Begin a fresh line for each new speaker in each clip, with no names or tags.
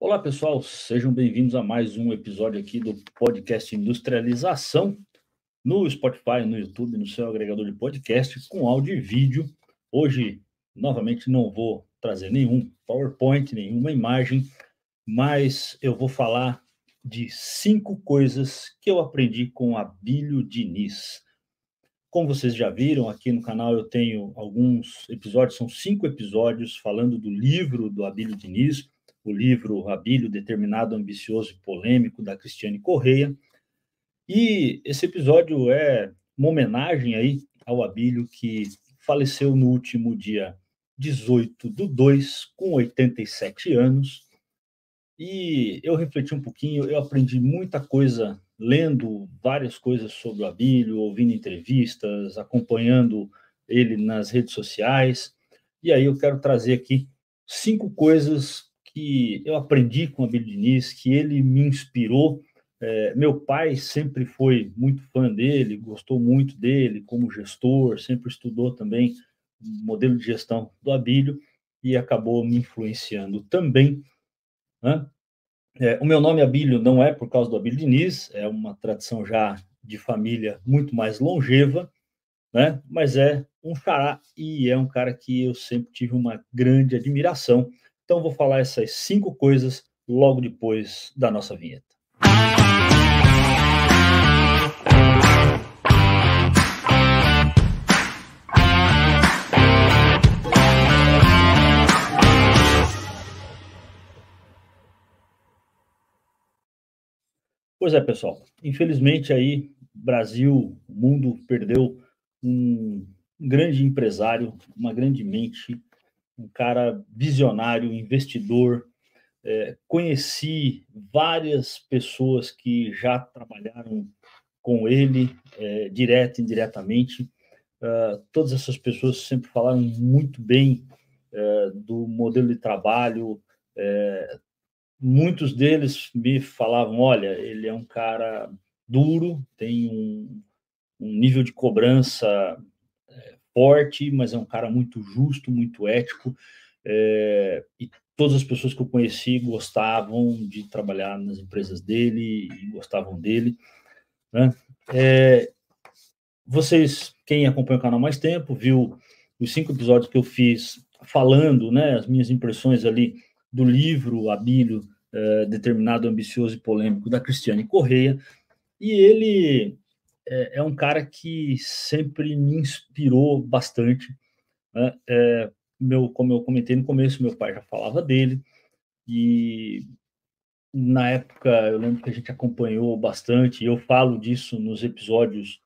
Olá, pessoal, sejam bem-vindos a mais um episódio aqui do podcast Industrialização no Spotify, no YouTube, no seu agregador de podcast com áudio e vídeo. Hoje, novamente, não vou trazer nenhum PowerPoint, nenhuma imagem, mas eu vou falar de 5 coisas que eu aprendi com Abílio Diniz. Como vocês já viram, aqui no canal eu tenho alguns episódios, são 5 episódios falando do livro do Abílio Diniz, o livro Abílio, Determinado, Ambicioso e Polêmico, da Cristiane Correia. E esse episódio é uma homenagem aí ao Abílio, que faleceu no último dia 18/2, com 87 anos. E eu refleti um pouquinho, eu aprendi muita coisa lendo várias coisas sobre o Abílio, ouvindo entrevistas, acompanhando ele nas redes sociais. E aí eu quero trazer aqui 5 coisas que eu aprendi com o Abílio Diniz, que ele me inspirou. Meu pai sempre foi muito fã dele, gostou muito dele como gestor, sempre estudou também o modelo de gestão do Abílio e acabou me influenciando também, né? O meu nome Abílio não é por causa do Abílio Diniz, é uma tradição já de família muito mais longeva, né? Mas é um xará e é um cara que eu sempre tive uma grande admiração. Então, vou falar essas 5 coisas logo depois da nossa vinheta. Pois é, pessoal. Infelizmente aí, Brasil, o mundo perdeu um grande empresário, uma grande mente, um cara visionário, investidor. Conheci várias pessoas que já trabalharam com ele, direto e indiretamente. Todas essas pessoas sempre falaram muito bem do modelo de trabalho. Muitos deles me falavam: olha, ele é um cara duro, tem um nível de cobrança forte, mas é um cara muito justo, muito ético. E todas as pessoas que eu conheci gostavam de trabalhar nas empresas dele e gostavam dele, né? Vocês, quem acompanha o canal há mais tempo, viu os 5 episódios que eu fiz falando, né, as minhas impressões ali do livro Abílio, Determinado, Ambicioso e Polêmico, da Cristiane Correia. E ele é um cara que sempre me inspirou bastante, né? Como eu comentei no começo, meu pai já falava dele, e na época eu lembro que a gente acompanhou bastante, e eu falo disso nos episódios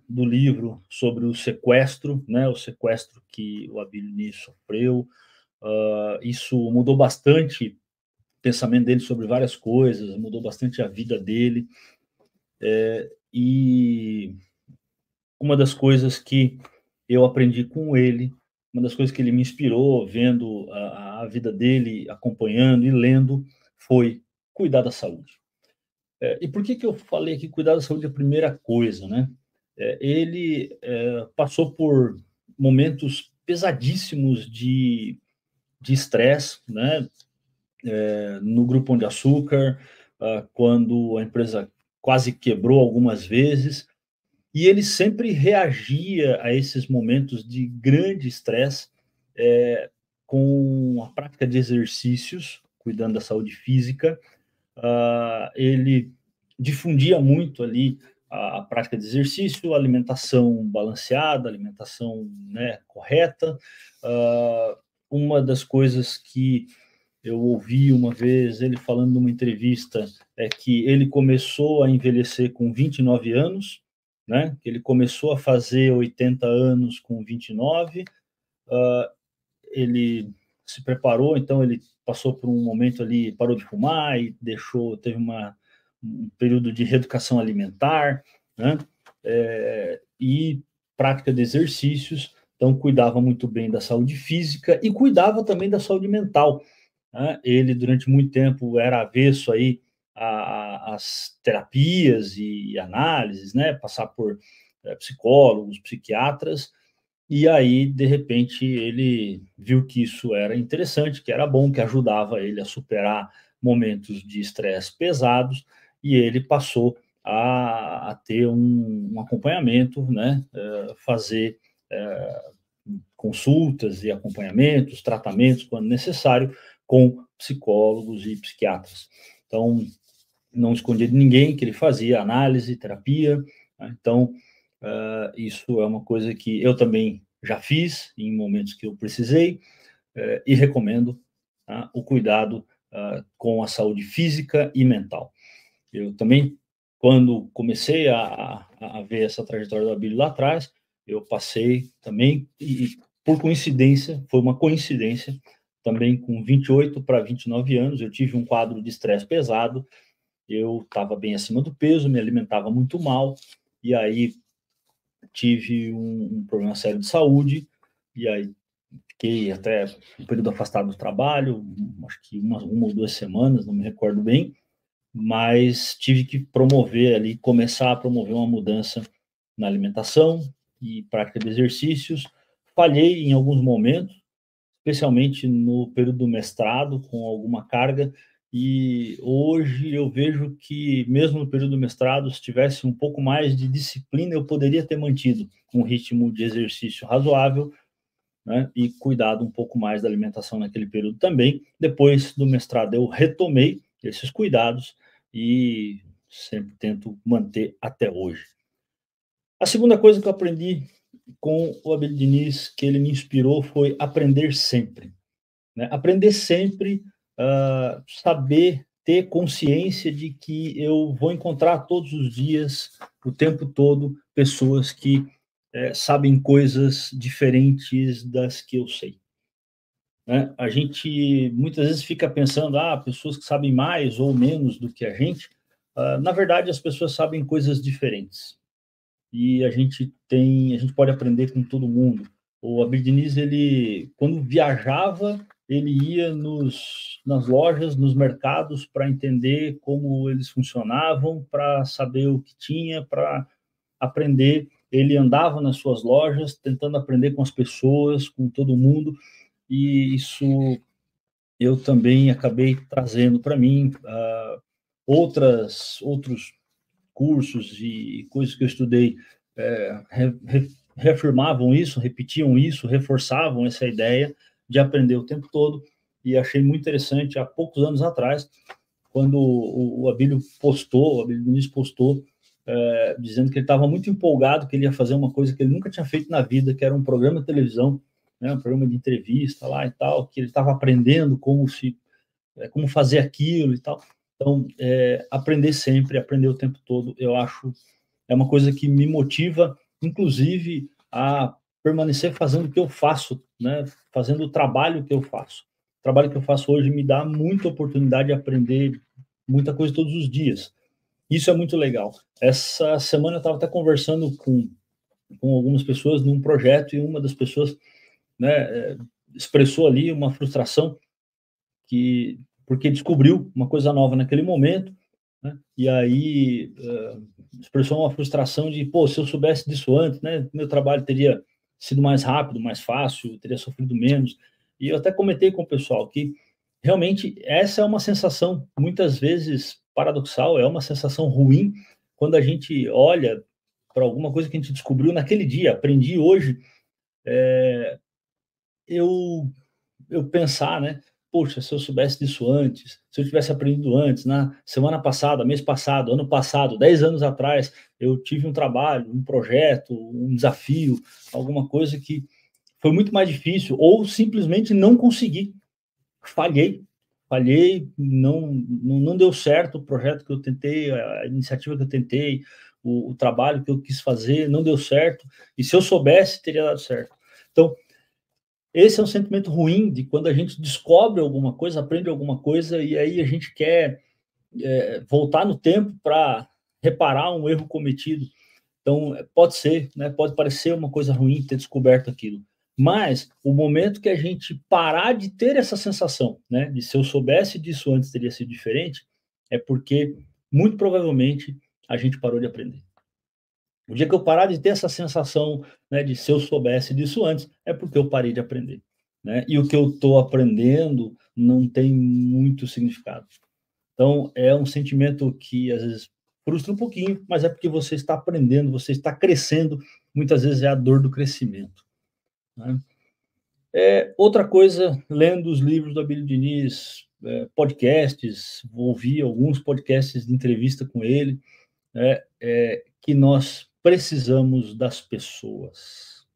do livro sobre o sequestro, né, o sequestro que o Abílio Diniz sofreu. Isso mudou bastante o pensamento dele sobre várias coisas, mudou bastante a vida dele. E uma das coisas que eu aprendi com ele, uma das coisas que ele me inspirou, vendo a vida dele, acompanhando e lendo, foi cuidar da saúde. E por que eu falei que cuidar da saúde é a primeira coisa, né? Ele passou por momentos pesadíssimos de estresse, né? No Grupo Pão de Açúcar, quando a empresa quase quebrou algumas vezes, e ele sempre reagia a esses momentos de grande estresse com a prática de exercícios, cuidando da saúde física. Ele difundia muito ali a prática de exercício, alimentação balanceada, alimentação, né, correta. Uma das coisas que eu ouvi uma vez ele falando numa entrevista é que ele começou a envelhecer com 29 anos, né? Que ele começou a fazer 80 anos com 29. Ele se preparou, então ele passou por um momento ali, parou de fumar e teve um período de reeducação alimentar, né? E prática de exercícios, então cuidava muito bem da saúde física e cuidava também da saúde mental, né? Ele, durante muito tempo, era avesso aí às terapias e análises, né? Passar por psicólogos, psiquiatras, E aí, de repente, ele viu que isso era interessante, que era bom, que ajudava ele a superar momentos de estresse pesados, e ele passou a ter um acompanhamento, né? Fazer consultas e acompanhamentos, tratamentos, quando necessário, com psicólogos e psiquiatras. Então, não escondia de ninguém que ele fazia análise, terapia, né? Então, isso é uma coisa que eu também já fiz em momentos que eu precisei, e recomendo, tá, o cuidado com a saúde física e mental. Eu também, quando comecei a ver essa trajetória do Abílio lá atrás, eu passei também, e por coincidência, foi uma coincidência, também com 28 para 29 anos, eu tive um quadro de estresse pesado, eu estava bem acima do peso, me alimentava muito mal, e aí tive um problema sério de saúde, e aí fiquei até um período afastado do trabalho, acho que uma ou 2 semanas, não me recordo bem, mas tive que promover ali, começar a promover uma mudança na alimentação e prática de exercícios. Falhei em alguns momentos, especialmente no período do mestrado, com alguma carga, e hoje eu vejo que, mesmo no período do mestrado, se tivesse um pouco mais de disciplina, eu poderia ter mantido um ritmo de exercício razoável, né, e cuidado um pouco mais da alimentação naquele período também. Depois do mestrado, eu retomei esses cuidados e sempre tento manter até hoje. A segunda coisa que eu aprendi com o Abel Diniz, que ele me inspirou, foi aprender sempre, né? Aprender sempre, saber ter consciência de que eu vou encontrar todos os dias, o tempo todo, pessoas que sabem coisas diferentes das que eu sei, né? A gente muitas vezes fica pensando, pessoas que sabem mais ou menos do que a gente. Na verdade, as pessoas sabem coisas diferentes e a gente pode aprender com todo mundo. O Abel Diniz, ele, quando viajava, ele ia nas lojas, nos mercados, para entender como eles funcionavam, para saber o que tinha, para aprender. Ele andava nas suas lojas, tentando aprender com as pessoas, com todo mundo, e isso eu também acabei trazendo para mim. Outros cursos e coisas que eu estudei reafirmavam isso, repetiam isso, reforçavam essa ideia de aprender o tempo todo, e achei muito interessante, há poucos anos atrás, quando o Abílio postou, o Abílio Nunes postou, dizendo que ele estava muito empolgado, que ele ia fazer uma coisa que ele nunca tinha feito na vida, que era um programa de televisão, né, um programa de entrevista lá e tal, que ele estava aprendendo como fazer aquilo e tal. Então, aprender sempre, aprender o tempo todo, eu acho, é uma coisa que me motiva, inclusive, a permanecer fazendo o que eu faço, né? Fazendo o trabalho que eu faço. O trabalho que eu faço hoje me dá muita oportunidade de aprender muita coisa todos os dias. Isso é muito legal. Essa semana eu estava até conversando com algumas pessoas num projeto, e uma das pessoas, né, expressou ali uma frustração, que porque descobriu uma coisa nova naquele momento, né? E aí expressou uma frustração de, pô, se eu soubesse disso antes, né, meu trabalho teria sido mais rápido, mais fácil, teria sofrido menos. E eu até comentei com o pessoal que realmente essa é uma sensação muitas vezes paradoxal, é uma sensação ruim quando a gente olha para alguma coisa que a gente descobriu naquele dia, aprendi hoje, eu pensar, né? Poxa, se eu soubesse disso antes, se eu tivesse aprendido antes, na semana passada, mês passado, ano passado, 10 anos atrás, eu tive um trabalho, um projeto, um desafio, alguma coisa que foi muito mais difícil, ou simplesmente não consegui, falhei, não deu certo o projeto que eu tentei, a iniciativa que eu tentei, o trabalho que eu quis fazer, não deu certo, e se eu soubesse, teria dado certo. Então, esse é um sentimento ruim de quando a gente descobre alguma coisa, aprende alguma coisa, e aí a gente quer voltar no tempo para reparar um erro cometido. Então, pode ser, né, pode parecer uma coisa ruim ter descoberto aquilo, mas o momento que a gente parar de ter essa sensação, né, de se eu soubesse disso antes teria sido diferente, é porque muito provavelmente a gente parou de aprender. O dia que eu parar de ter essa sensação, né, de se eu soubesse disso antes, é porque eu parei de aprender, né? E o que eu estou aprendendo não tem muito significado. Então, é um sentimento que às vezes frustra um pouquinho, mas é porque você está aprendendo, você está crescendo. Muitas vezes é a dor do crescimento, né? Outra coisa, lendo os livros do Abílio Diniz, podcasts, ouvi alguns podcasts de entrevista com ele, que nós precisamos das pessoas.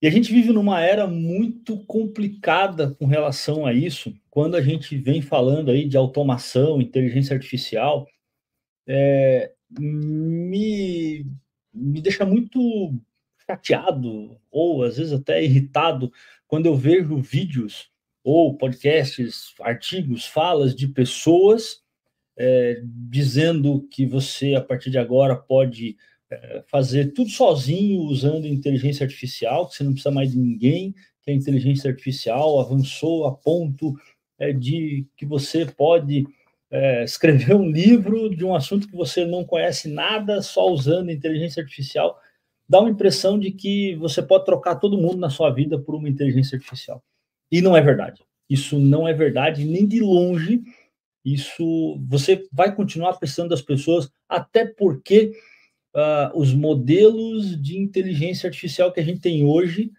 E a gente vive numa era muito complicada com relação a isso, quando a gente vem falando aí de automação, inteligência artificial, me, me deixa muito chateado, ou às vezes até irritado, quando eu vejo vídeos ou podcasts, artigos, falas de pessoas dizendo que você, a partir de agora, pode fazer tudo sozinho usando inteligência artificial, que você não precisa mais de ninguém, que a inteligência artificial avançou a ponto de que você pode escrever um livro de um assunto que você não conhece nada, só usando inteligência artificial. Dá uma impressão de que você pode trocar todo mundo na sua vida por uma inteligência artificial. E não é verdade. Isso não é verdade, nem de longe. Isso, você vai continuar precisando das pessoas, até porque os modelos de inteligência artificial que a gente tem hoje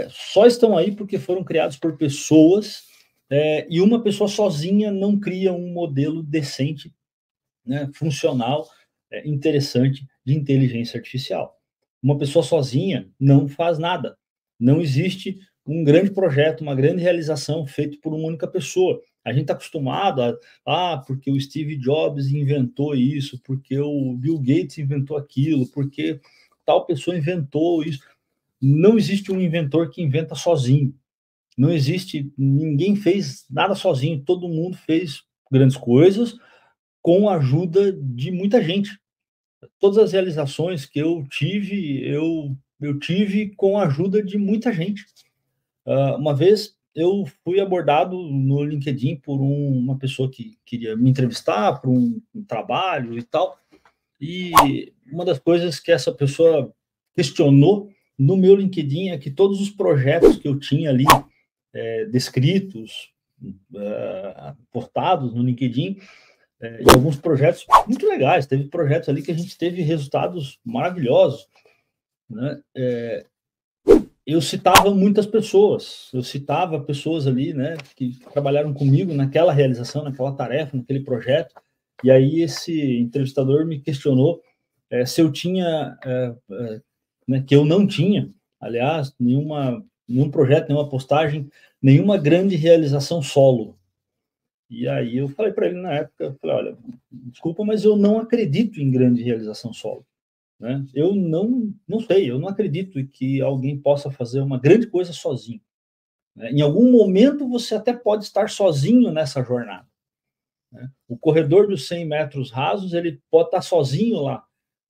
só estão aí porque foram criados por pessoas, e uma pessoa sozinha não cria um modelo decente, né, funcional, interessante de inteligência artificial. Uma pessoa sozinha não faz nada. Não existe um grande projeto, uma grande realização feito por uma única pessoa. A gente está acostumado porque o Steve Jobs inventou isso, porque o Bill Gates inventou aquilo, porque tal pessoa inventou isso. Não existe um inventor que inventa sozinho. Não existe, ninguém fez nada sozinho, todo mundo fez grandes coisas com a ajuda de muita gente. Todas as realizações que eu tive, eu tive com a ajuda de muita gente. Uma vez eu fui abordado no LinkedIn por uma pessoa que queria me entrevistar para um trabalho e tal, e uma das coisas que essa pessoa questionou no meu LinkedIn é que todos os projetos que eu tinha ali descritos, portados no LinkedIn, e alguns projetos muito legais. Teve projetos ali que a gente teve resultados maravilhosos, né? Eu citava muitas pessoas, eu citava pessoas ali, né, que trabalharam comigo naquela realização, naquela tarefa, naquele projeto, e aí esse entrevistador me questionou se eu tinha, né, que eu não tinha, aliás, nenhum projeto, nenhuma postagem, nenhuma grande realização solo. E aí eu falei para ele na época, eu falei, olha, desculpa, mas eu não acredito em grande realização solo, né? Eu não sei, eu não acredito que alguém possa fazer uma grande coisa sozinho, né? Em algum momento você até pode estar sozinho nessa jornada, né? O corredor dos 100 metros rasos, ele pode estar sozinho lá,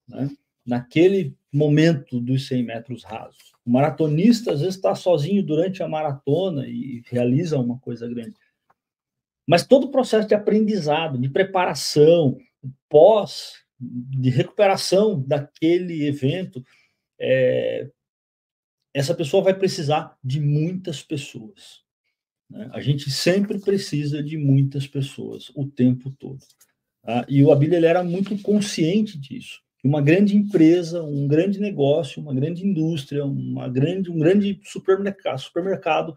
né, naquele momento dos 100 metros rasos. O maratonista às vezes está sozinho durante a maratona e realiza uma coisa grande. Mas todo o processo de aprendizado, de preparação, de recuperação daquele evento, essa pessoa vai precisar de muitas pessoas, né? A gente sempre precisa de muitas pessoas, o tempo todo. Tá? E o Abílio, ele era muito consciente disso. Uma grande empresa, um grande negócio, uma grande indústria, um grande supermercado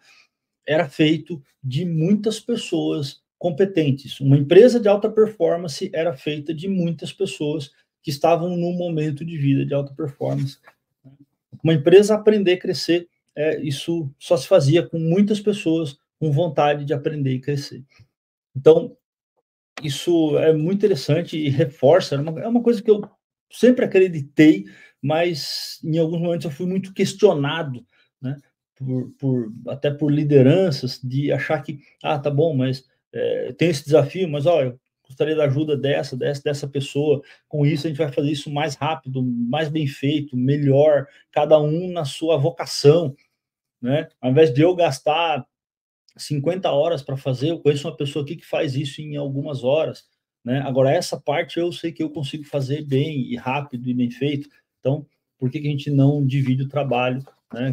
era feito de muitas pessoas competentes. Uma empresa de alta performance era feita de muitas pessoas que estavam num momento de vida de alta performance. Uma empresa aprender a crescer, isso só se fazia com muitas pessoas com vontade de aprender e crescer. Então, isso é muito interessante e reforça, é uma coisa que eu sempre acreditei, mas em alguns momentos eu fui muito questionado, né? Até por lideranças, de achar que, tá bom, mas tem esse desafio, mas olha, eu gostaria da ajuda dessa pessoa, com isso a gente vai fazer isso mais rápido, mais bem feito, melhor, cada um na sua vocação, né? Ao invés de eu gastar 50 horas para fazer, eu conheço uma pessoa aqui que faz isso em algumas horas, né? Agora, essa parte eu sei que eu consigo fazer bem e rápido e bem feito. Então, por que a gente não divide o trabalho, né,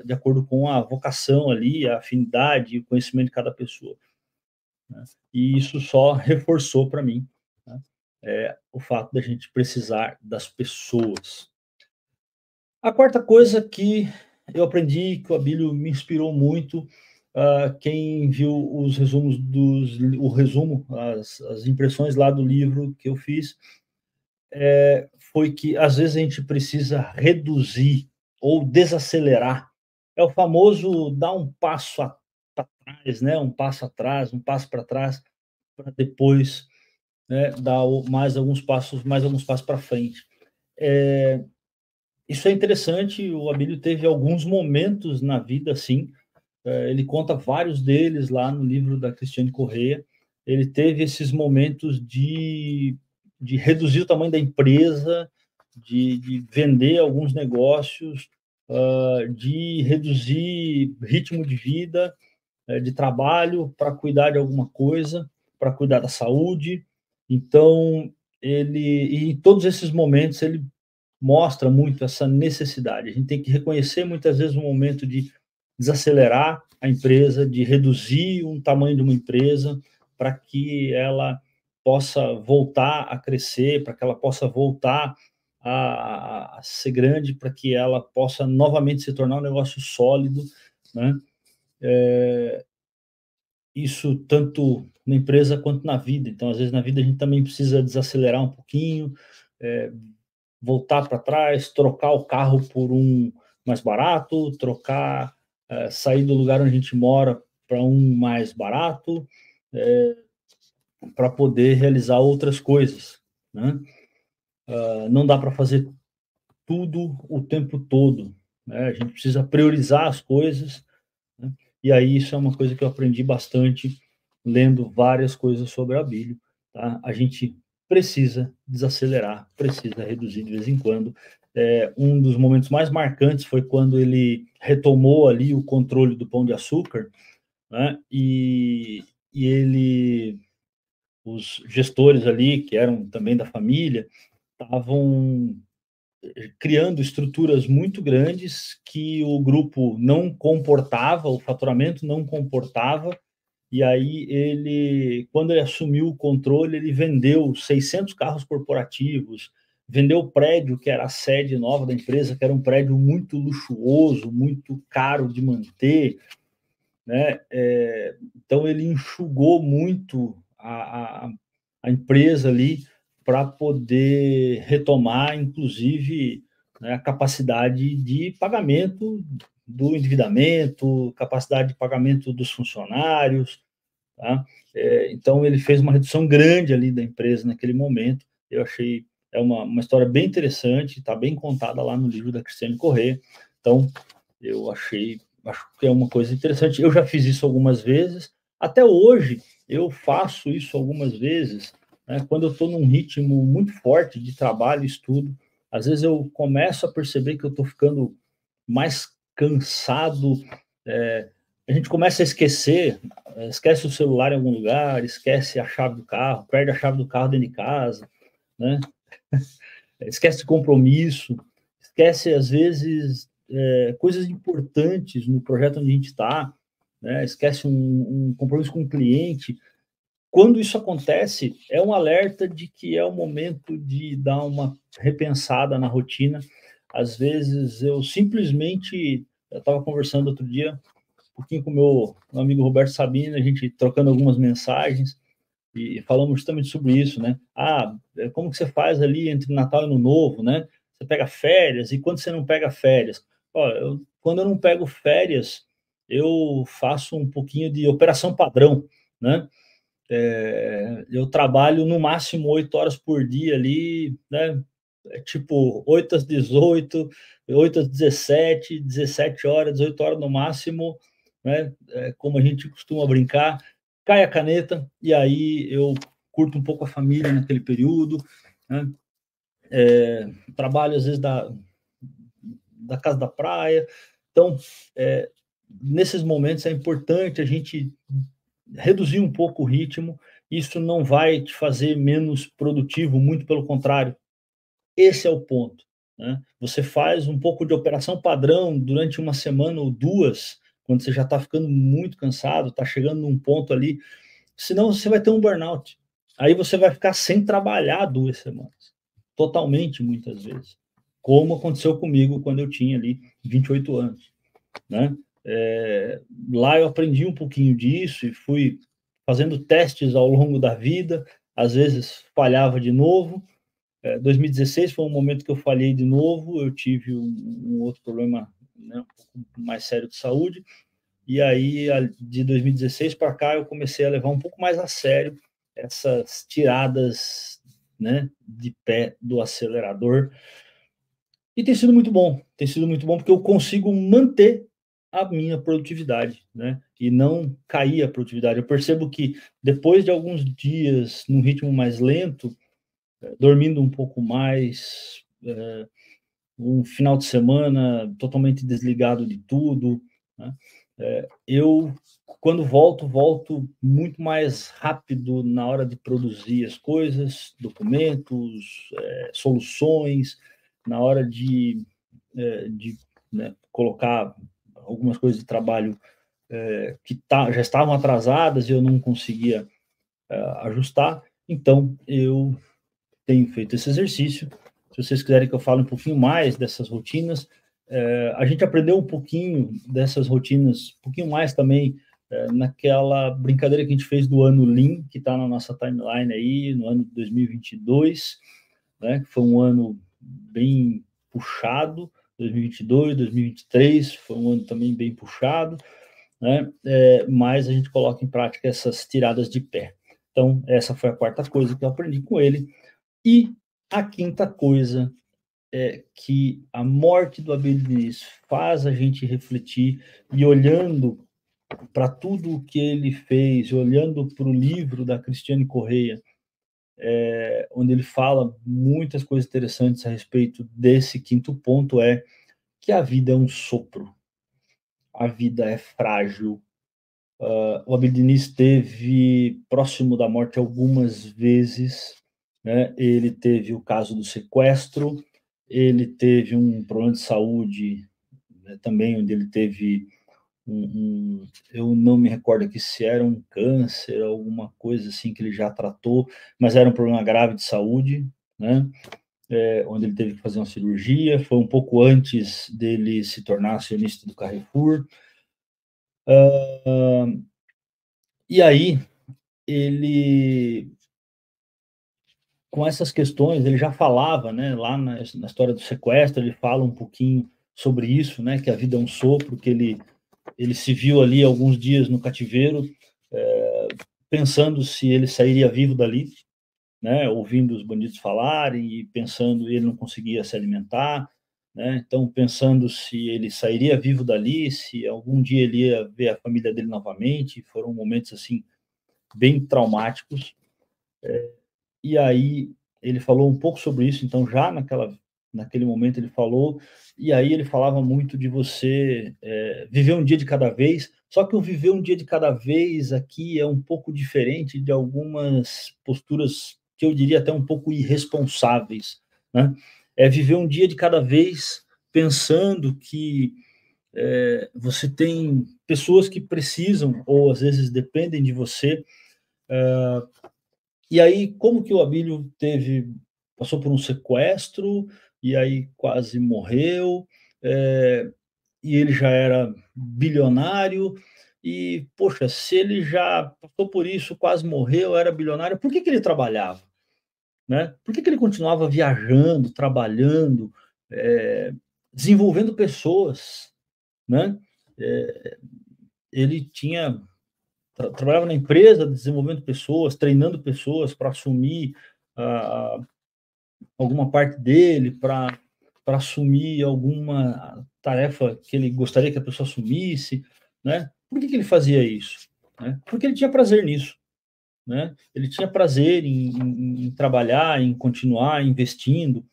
de acordo com a vocação ali, a afinidade e o conhecimento de cada pessoa, né? E isso só reforçou para mim, né, o fato da gente precisar das pessoas. A quarta coisa que eu aprendi, que o Abílio me inspirou muito, quem viu os resumos o resumo, as impressões lá do livro que eu fiz, foi que às vezes a gente precisa reduzir ou desacelerar. É o famoso dar um passo para trás, né? Um passo atrás, um passo para trás, para depois, né, dar mais alguns passos para frente. Isso é interessante. O Abílio teve alguns momentos na vida assim. Ele conta vários deles lá no livro da Cristiane Correia. Ele teve esses momentos de reduzir o tamanho da empresa, de vender alguns negócios, de reduzir ritmo de vida, de trabalho para cuidar de alguma coisa, para cuidar da saúde. Então, e em todos esses momentos, ele mostra muito essa necessidade. A gente tem que reconhecer muitas vezes um momento de desacelerar a empresa, de reduzir o tamanho de uma empresa para que ela possa voltar a crescer, para que ela possa voltar a ser grande, para que ela possa novamente se tornar um negócio sólido, né? Isso tanto na empresa quanto na vida. Então, às vezes, na vida a gente também precisa desacelerar um pouquinho, é, voltar para trás, trocar o carro por um mais barato, sair do lugar onde a gente mora para um mais barato, para poder realizar outras coisas, né? Não dá para fazer tudo o tempo todo, né? A gente precisa priorizar as coisas, né? E aí isso é uma coisa que eu aprendi bastante lendo várias coisas sobre a Abílio, tá? A gente precisa desacelerar, precisa reduzir de vez em quando. Um dos momentos mais marcantes foi quando ele retomou ali o controle do Pão de Açúcar, né? E ele, os gestores ali, que eram também da família, estavam criando estruturas muito grandes que o grupo não comportava, o faturamento não comportava, e aí ele, quando ele assumiu o controle, ele vendeu 600 carros corporativos, vendeu o prédio que era a sede nova da empresa, que era um prédio muito luxuoso, muito caro de manter, né? Então ele enxugou muito a empresa ali para poder retomar, inclusive, né, a capacidade de pagamento do endividamento, capacidade de pagamento dos funcionários, tá? Então ele fez uma redução grande ali da empresa naquele momento. Eu achei uma história bem interessante, está bem contada lá no livro da Cristiane Corrêa. Então eu acho que é uma coisa interessante. Eu já fiz isso algumas vezes, até hoje eu faço isso algumas vezes, né, quando eu estou num ritmo muito forte de trabalho e estudo. Às vezes eu começo a perceber que eu estou ficando mais cansado, a gente começa a esquecer, esquece o celular em algum lugar, esquece a chave do carro, perde a chave do carro dentro de casa, né? Esquece de compromisso, esquece, às vezes, coisas importantes no projeto onde a gente está, né? Esquece um compromisso com o cliente. Quando isso acontece, é um alerta de que é o momento de dar uma repensada na rotina. Às vezes, eu estava conversando outro dia um pouquinho com o meu amigo Roberto Sabino, a gente trocando algumas mensagens, e falamos justamente sobre isso, né? Como que você faz ali entre Natal e Ano Novo, né? Você pega férias, e quando você não pega férias? Quando eu não pego férias, eu faço um pouquinho de operação padrão, né? Eu trabalho no máximo 8 horas por dia ali, né? Tipo 8 às 18, 8 às 17, 17 horas, 18 horas no máximo, né? Como a gente costuma brincar, cai a caneta e aí eu curto um pouco a família naquele período, né? Trabalho às vezes da casa da praia. Então, nesses momentos é importante a gente reduzir um pouco o ritmo isso não vai te fazer menos produtivo, muito pelo contrário. Esse é o ponto, né? Você faz um pouco de operação padrão durante uma semana ou 2, quando você já está ficando muito cansado, está chegando num ponto ali, senão você vai ter um burnout. Aí você vai ficar sem trabalhar 2 semanas, totalmente, muitas vezes, como aconteceu comigo quando eu tinha ali 28 anos, né? Lá eu aprendi um pouquinho disso e fui fazendo testes ao longo da vida, às vezes falhava de novo. 2016 foi um momento que eu falhei de novo, eu tive um outro problema, né, um pouco mais sério de saúde, e aí de 2016 para cá eu comecei a levar um pouco mais a sério essas tiradas, né, de pé do acelerador, e tem sido muito bom porque eu consigo manter a minha produtividade, né, e não cair a produtividade. Eu percebo que depois de alguns dias num ritmo mais lento, dormindo um pouco mais, um final de semana totalmente desligado de tudo, né? Eu, quando volto muito mais rápido na hora de produzir as coisas, documentos, soluções, na hora de né, colocar algumas coisas de trabalho que já estavam atrasadas e eu não conseguia ajustar. Então, eu tenho feito esse exercício. Se vocês quiserem que eu fale um pouquinho mais dessas rotinas, a gente aprendeu um pouquinho dessas rotinas, um pouquinho mais também naquela brincadeira que a gente fez do ano Lean, que está na nossa timeline aí, no ano de 2022, né, que foi um ano bem puxado, 2022, 2023, foi um ano também bem puxado, né, mas a gente coloca em prática essas tiradas de pé. Então, essa foi a quarta coisa que eu aprendi com ele. E a quinta coisa é que a morte do Abílio Diniz faz a gente refletir e olhando para tudo o que ele fez, olhando para o livro da Cristiane Correia, onde ele fala muitas coisas interessantes a respeito desse quinto ponto, é que a vida é um sopro, a vida é frágil. O Abílio Diniz esteve próximo da morte algumas vezes, né? Ele teve o caso do sequestro, ele teve um problema de saúde, né, também, onde ele teve eu não me recordo aqui se era um câncer, alguma coisa assim que ele já tratou, mas era um problema grave de saúde, né? Onde ele teve que fazer uma cirurgia, foi um pouco antes dele se tornar acionista do Carrefour. E aí, ele, com essas questões, ele já falava, né, lá na história do sequestro, ele fala um pouquinho sobre isso, né, que a vida é um sopro, que ele se viu ali alguns dias no cativeiro, pensando se ele sairia vivo dali, né, ouvindo os bandidos falarem e pensando ele não conseguia se alimentar, né, então pensando se ele sairia vivo dali, se algum dia ele ia ver a família dele novamente. Foram momentos assim bem traumáticos. E aí ele falou um pouco sobre isso, então já naquele momento ele falou, e aí ele falava muito de você viver um dia de cada vez, só que o viver um dia de cada vez aqui é um pouco diferente de algumas posturas que eu diria até um pouco irresponsáveis, né? É viver um dia de cada vez pensando que você tem pessoas que precisam ou às vezes dependem de você. E aí, como que o Abílio passou por um sequestro, e aí quase morreu, e ele já era bilionário, e, poxa, se ele já passou por isso, quase morreu, era bilionário, por que que ele trabalhava, né? Por que que ele continuava viajando, trabalhando, desenvolvendo pessoas, né? Ele trabalhava na empresa, desenvolvendo pessoas, treinando pessoas para assumir alguma parte dele, para assumir alguma tarefa que ele gostaria que a pessoa assumisse, né? Por que que ele fazia isso? Né? Porque ele tinha prazer nisso, né? Ele tinha prazer em trabalhar, em continuar investindo,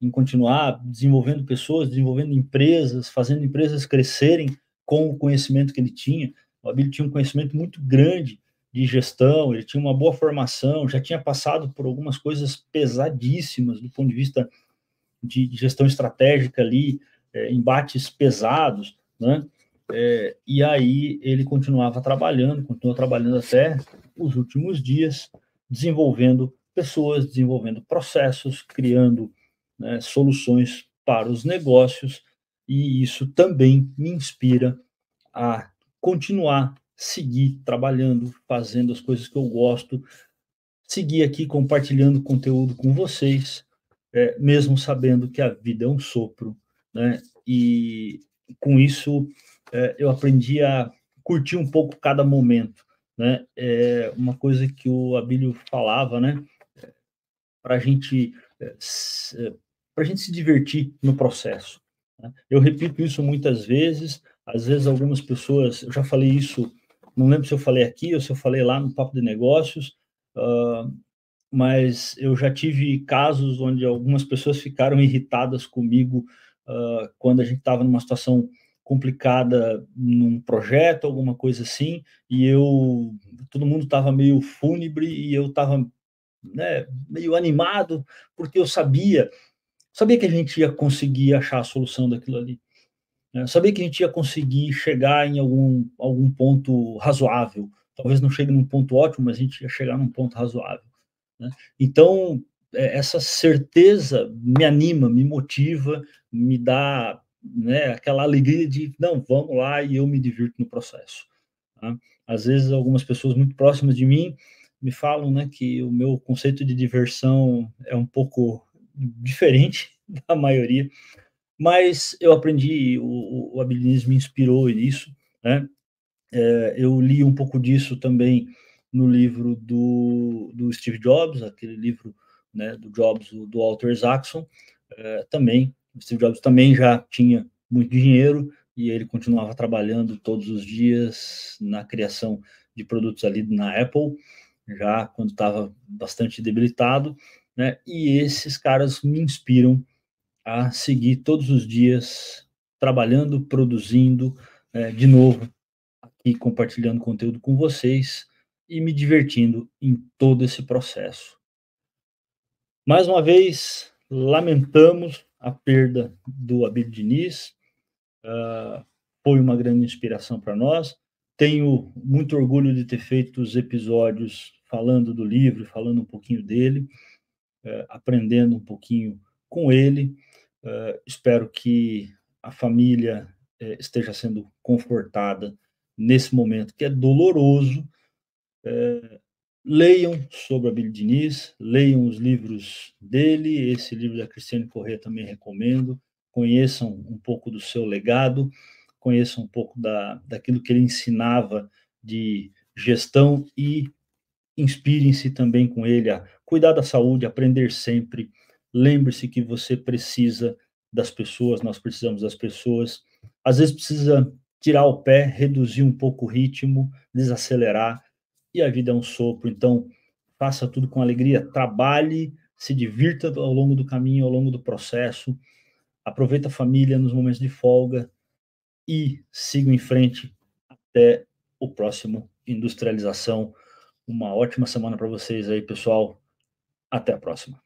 em continuar desenvolvendo pessoas, desenvolvendo empresas, fazendo empresas crescerem com o conhecimento que ele tinha. O Abílio tinha um conhecimento muito grande de gestão, ele tinha uma boa formação, já tinha passado por algumas coisas pesadíssimas do ponto de vista de gestão estratégica ali, embates pesados, né? E aí ele continuou trabalhando até os últimos dias, desenvolvendo pessoas, desenvolvendo processos, criando, né, soluções para os negócios, e isso também me inspira a continuar, seguir trabalhando, fazendo as coisas que eu gosto, seguir aqui compartilhando conteúdo com vocês, mesmo sabendo que a vida é um sopro, né? E com isso eu aprendi a curtir um pouco cada momento, né? É uma coisa que o Abílio falava, né? Para a gente se divertir no processo, né? Eu repito isso muitas vezes, às vezes algumas pessoas, eu já falei isso, não lembro se eu falei aqui ou se eu falei lá no Papo de Negócios, uh, mas eu já tive casos onde algumas pessoas ficaram irritadas comigo, quando a gente estava numa situação complicada num projeto, alguma coisa assim, e todo mundo estava meio fúnebre e eu estava, né, meio animado, porque eu sabia que a gente ia conseguir achar a solução daquilo ali, né? Sabia que a gente ia conseguir chegar em algum ponto razoável. Talvez não chegue num ponto ótimo, mas a gente ia chegar num ponto razoável, né? Então, essa certeza me anima, me motiva, me dá, né, aquela alegria de, não, vamos lá, e eu me divirto no processo, tá? Às vezes, algumas pessoas muito próximas de mim me falam, né, que o meu conceito de diversão é um pouco diferente da maioria, mas eu aprendi, o abilismo me inspirou nisso, né? Eu li um pouco disso também no livro do Steve Jobs, aquele livro, né, do Jobs, do Walter Isaacson. Também, o Steve Jobs também já tinha muito dinheiro e ele continuava trabalhando todos os dias na criação de produtos ali na Apple, já quando estava bastante debilitado, né? E esses caras me inspiram a seguir todos os dias trabalhando, produzindo, de novo, aqui compartilhando conteúdo com vocês e me divertindo em todo esse processo. Mais uma vez, lamentamos a perda do Abílio Diniz, foi uma grande inspiração para nós. Tenho muito orgulho de ter feito os episódios falando do livro, falando um pouquinho dele, aprendendo um pouquinho com ele. Espero que a família esteja sendo confortada nesse momento que é doloroso. Leiam sobre Abílio Diniz, leiam os livros dele, esse livro da Cristiane Corrêa também recomendo, conheçam um pouco do seu legado, conheçam um pouco daquilo que ele ensinava de gestão e inspirem-se também com ele a cuidar da saúde, aprender sempre. Lembre-se que você precisa das pessoas, nós precisamos das pessoas. Às vezes precisa tirar o pé, reduzir um pouco o ritmo, desacelerar, e a vida é um sopro, então faça tudo com alegria, trabalhe, se divirta ao longo do caminho, ao longo do processo, aproveita a família nos momentos de folga e siga em frente até o próximo Industrialização. Uma ótima semana para vocês aí, pessoal. Até a próxima.